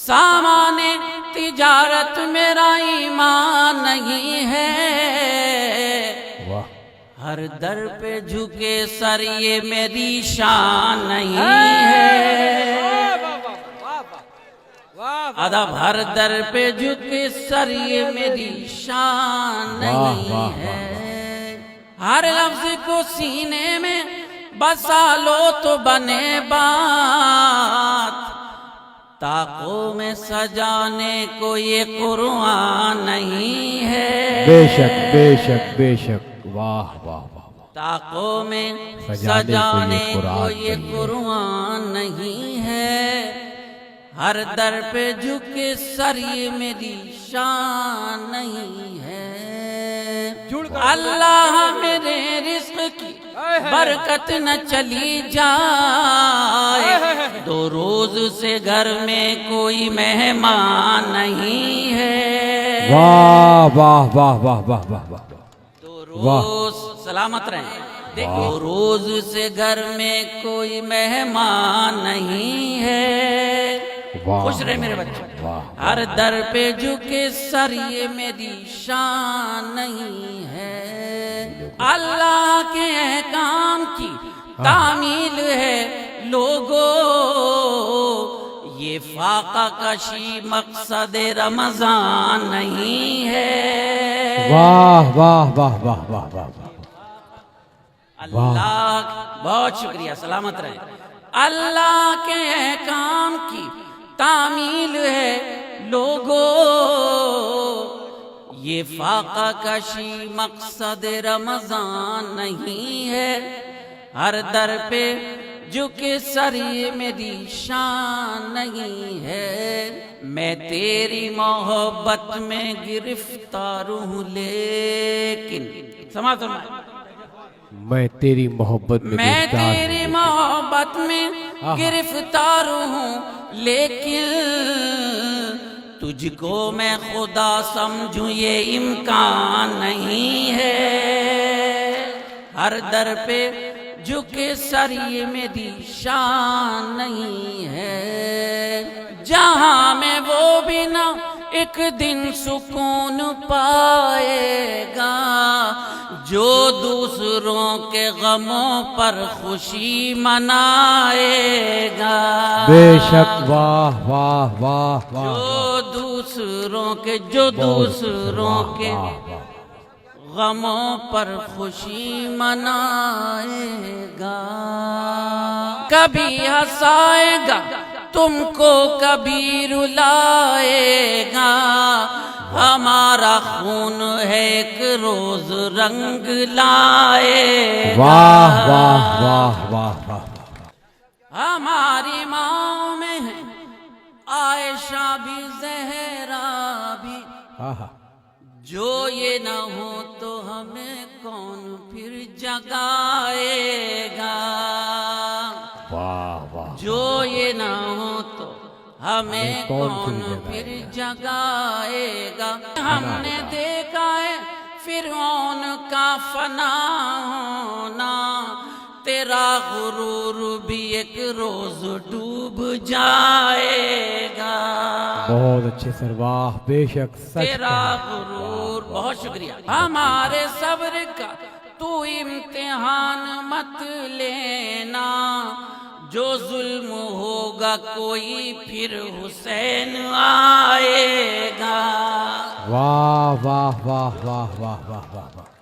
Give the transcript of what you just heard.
سامان تجارت میرا ایمان نہیں ہے، ہر در پہ جھکے سر یہ میری شان نہیں ہے، ادب ہر در پہ جھکے سر یہ میری شان نہیں ہے، ہر لفظ کو سینے میں بسا لو تو بنے بات، طاقوں میں سجانے کو یہ قرآن نہیں ہے، بے شک بے شک بے شک، واہ واہ واہ، طاقوں میں سجانے کو یہ قرآن نہیں ہے، ہر در پہ جھکے سر یہ میری شان نہیں ہے، اللہ میرے رزق کی برکت نہ چلی جائے، دو روز سے گھر میں کوئی مہمان نہیں ہے، واہ واہ واہ واہ واہ واہ واہ، دو روز سلامت رہیں، دو روز سے گھر میں کوئی مہمان نہیں ہے، خوش رہے میرے بچے، ہر در پہ جھکے سر یہ میری شان نہیں ہے، اللہ کے احکام کی تعمیل ہے لوگو، یہ فاقہ کشی مقصد رمضان نہیں ہے، واہ واہ واہ واہ واہ واہ، اللہ بہت شکریہ، سلامت رہے، اللہ کے احکام کی تعمیل ہے لوگو، یہ فاقہ کشی مقصد رمضان نہیں ہے، ہر در پہ جھکے سر یہ میری شان نہیں ہے، میں تیری محبت میں گرفتار ہوں لیکن سماعت فرمائیں، میں تیری محبت میں تیری محبت میں گرفتار ہوں لیکن تجھ کو میں خدا سمجھوں یہ امکان نہیں ہے، ہر در پہ جھکے سر یہ میری شان نہیں ہے، جہاں میں وہ بھی نہ ایک دن سکون پائے گا، جو دوسروں کے غموں پر خوشی منائے گا، بے شک، واہ واہ واہ واہ، جو دوسروں کے غموں پر خوشی منائے گا، کبھی ہنسائے گا تم کو کبھی رلائے گا، ہمارا خون ہے ایک روز رنگ لائے گا، واہ واہ واہ واہ واہ، ہماری ماں میں ہے عائشہ بھی زہرا بھی، جو یہ نہ ہو تو ہمیں کون پھر جگائے گا، واہ واہ، جو یہ نہ ہو تو ہمیں کون پھر جگائے گا، ہم نے دیکھا ہے فرعون کا فنا ہونا، تیرا غرور بھی ایک روز ڈوب جائے گا، بہت اچھے سر، واہ، بے شک، تیرا غرور، بہت شکریہ، ہمارے صبر کا تو امتحان مت لینا، جو ظلم ہوگا کوئی پھر حسین آئے گا، واہ واہ واہ واہ واہ واہ واہ،